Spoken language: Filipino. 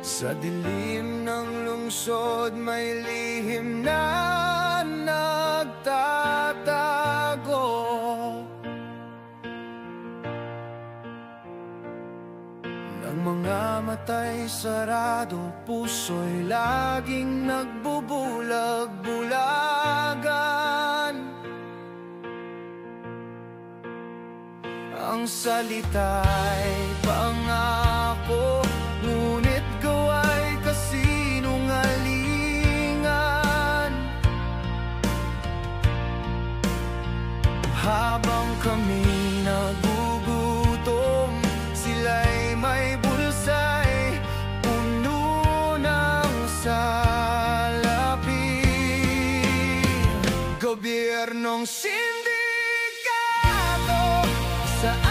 Sa dilim ng lungsod may lihim na nagtatago. Ng mga mata'y sarado, puso'y laging nagbubulag-bulagan. Ang salita'y pangako, ngunit gawa'y kasinungalingan. Habang kami nagugutom, sila'y may bulsa'y puno ng salapi. Gobyernong sindikato sa